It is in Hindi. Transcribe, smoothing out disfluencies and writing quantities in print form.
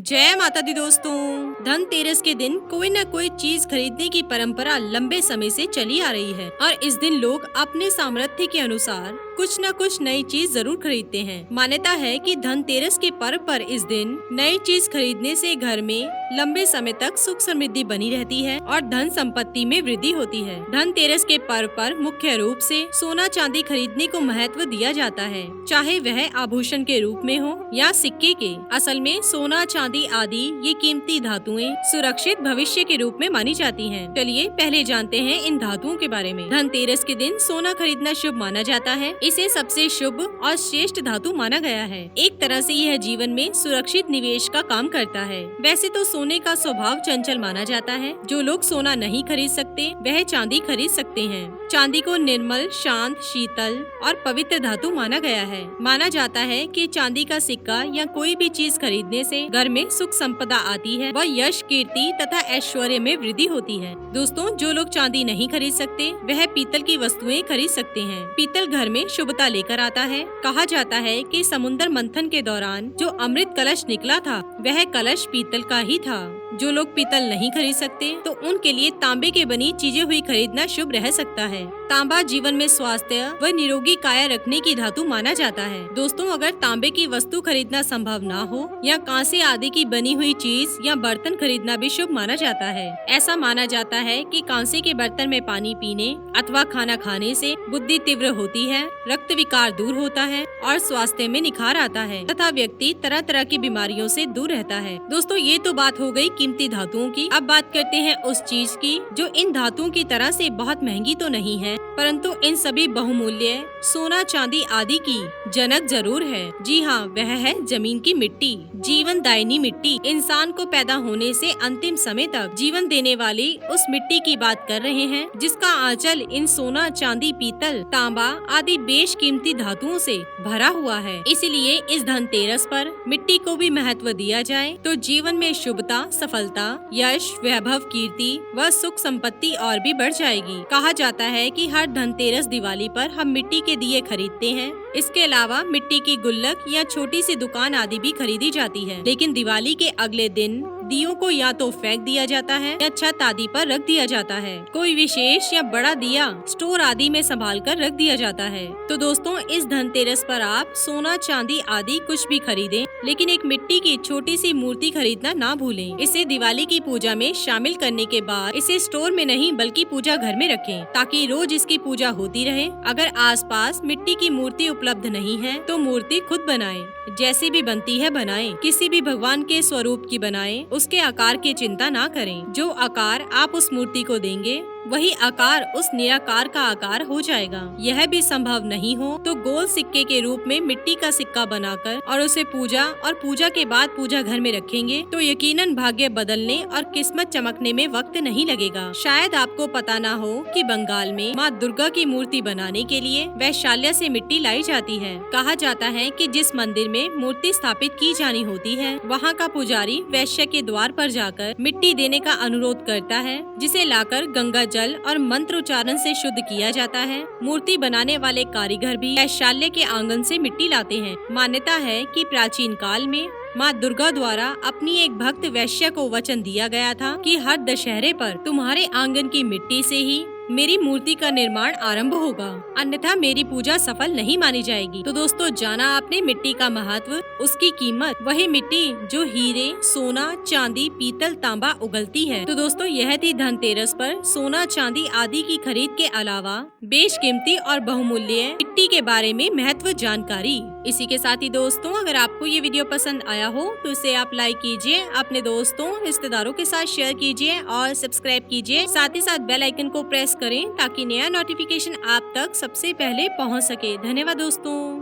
जय माता दी दोस्तों। धनतेरस के दिन कोई न कोई चीज खरीदने की परंपरा लंबे समय से चली आ रही है और इस दिन लोग अपने सामर्थ्य के अनुसार कुछ न कुछ नई चीज जरूर खरीदते हैं। मान्यता है कि धनतेरस के पर्व पर इस दिन नई चीज खरीदने से घर में लंबे समय तक सुख समृद्धि बनी रहती है और धन संपत्ति में वृद्धि होती है। धनतेरस के पर्व पर मुख्य रूप से सोना चांदी खरीदने को महत्व दिया जाता है, चाहे वह आभूषण के रूप में हो या सिक्के के। असल में सोना चांदी आदि ये कीमती धातुएं सुरक्षित भविष्य के रूप में मानी जाती हैं। चलिए पहले जानते हैं इन धातुओं के बारे में। धनतेरस के दिन सोना खरीदना शुभ माना जाता है। इसे सबसे शुभ और श्रेष्ठ धातु माना गया है। एक तरह से यह जीवन में सुरक्षित निवेश का काम करता है। वैसे तो सोने का स्वभाव चंचल माना जाता है। जो लोग सोना नहीं खरीद सकते वह चांदी खरीद सकते हैं। चांदी को निर्मल, शांत, शीतल और पवित्र धातु माना गया है। माना जाता है कि चांदी का सिक्का या कोई भी चीज खरीदने से घर में सुख संपदा आती है व यश, कीर्ति तथा ऐश्वर्य में वृद्धि होती है। दोस्तों, जो लोग चांदी नहीं खरीद सकते वह पीतल की वस्तुएं खरीद सकते हैं। पीतल घर में शुभता लेकर आता है। कहा जाता है कि समुद्र मंथन के दौरान जो अमृत कलश निकला था वह कलश पीतल का ही था। जो लोग पीतल नहीं खरीद सकते तो उनके लिए तांबे के बनी चीजें हुई खरीदना शुभ रह सकता है। तांबा जीवन में स्वास्थ्य व निरोगी काया रखने की धातु माना जाता है। दोस्तों, अगर तांबे की वस्तु खरीदना संभव ना हो या कांसे आदि की बनी हुई चीज या बर्तन खरीदना भी शुभ माना जाता है। ऐसा माना जाता है कि कांसे के बर्तन में पानी पीने अथवा खाना खाने से बुद्धि तीव्र होती है, रक्त विकार दूर होता है और स्वास्थ्य में निखार आता है तथा व्यक्ति तरह तरह की बीमारियों से दूर रहता है। दोस्तों, ये तो बात हो गई कीमती धातुओं की। अब बात करते हैं उस चीज की जो इन धातुओं की तरह से बहुत महंगी तो नहीं है, परंतु इन सभी बहुमूल्य सोना चांदी आदि की जनक जरूर है। जी हाँ, वह है जमीन की मिट्टी। जीवन दायिनी मिट्टी। इंसान को पैदा होने से अंतिम समय तक जीवन देने वाली उस मिट्टी की बात कर रहे हैं, जिसका आंचल इन सोना चांदी पीतल तांबा आदि बेशकीमती धातुओं से भरा हुआ है। इसलिए इस धनतेरस पर मिट्टी को भी महत्व दिया जाए तो जीवन में शुभता, सफलता, यश, वैभव, कीर्ति व सुख संपत्ति और भी बढ़ जाएगी। कहा जाता है कि हर धनतेरस दिवाली पर हम मिट्टी के दिए खरीदते हैं। इसके अलावा मिट्टी की गुल्लक या छोटी सी दुकान आदि भी खरीदी जाती है। लेकिन दिवाली के अगले दिन दियों को या तो फेंक दिया जाता है या छत आदि पर रख दिया जाता है। कोई विशेष या बड़ा दिया स्टोर आदि में संभाल कर रख दिया जाता है। तो दोस्तों, इस धनतेरस पर आप सोना चांदी आदि कुछ भी खरीदें, लेकिन एक मिट्टी की छोटी सी मूर्ति खरीदना ना भूलें। इसे दिवाली की पूजा में शामिल करने के बाद इसे स्टोर में नहीं बल्कि पूजा घर में रखें, ताकि रोज इसकी पूजा होती रहे। अगर आसपास मिट्टी की मूर्ति उपलब्ध नहीं है तो मूर्ति खुद बनाएं। जैसी भी बनती है बनाएं। किसी भी भगवान के स्वरूप की बनाएं। उसके आकार की चिंता ना करें। जो आकार आप उस मूर्ति को देंगे वही आकार उस निराकार का आकार हो जाएगा। यह भी संभव नहीं हो तो गोल सिक्के के रूप में मिट्टी का सिक्का बनाकर और उसे पूजा और पूजा के बाद पूजा घर में रखेंगे तो यकीनन भाग्य बदलने और किस्मत चमकने में वक्त नहीं लगेगा। शायद आपको पता ना हो कि बंगाल में माँ दुर्गा की मूर्ति बनाने के लिए वैशाल्य से मिट्टी लाई जाती है। कहा जाता है कि जिस मंदिर में मूर्ति स्थापित की जानी होती है वहाँ का पुजारी वैश्य के द्वार पर जाकर मिट्टी देने का अनुरोध करता है, जिसे लाकर गंगा जल और मंत्र उच्चारण से शुद्ध किया जाता है। मूर्ति बनाने वाले कारीगर भी वैशाल्य के आंगन से मिट्टी लाते हैं। मान्यता है कि प्राचीन काल में माँ दुर्गा द्वारा अपनी एक भक्त वैश्य को वचन दिया गया था कि हर दशहरे पर तुम्हारे आंगन की मिट्टी से ही मेरी मूर्ति का निर्माण आरंभ होगा, अन्यथा मेरी पूजा सफल नहीं मानी जाएगी। तो दोस्तों, जाना आपने मिट्टी का महत्व, उसकी कीमत, वही मिट्टी जो हीरे, सोना, चांदी, पीतल, तांबा उगलती है। तो दोस्तों, यह थी धनतेरस पर सोना चांदी आदि की खरीद के अलावा बेशकीमती और बहुमूल्य मिट्टी के बारे में महत्व जानकारी। इसी के साथ ही दोस्तों, अगर आपको ये वीडियो पसंद आया हो तो इसे आप लाइक कीजिए, अपने दोस्तों रिश्तेदारों के साथ शेयर कीजिए और सब्सक्राइब कीजिए। साथ ही साथ बेल आइकन को प्रेस करें ताकि नया नोटिफिकेशन आप तक सबसे पहले पहुंच सके। धन्यवाद दोस्तों।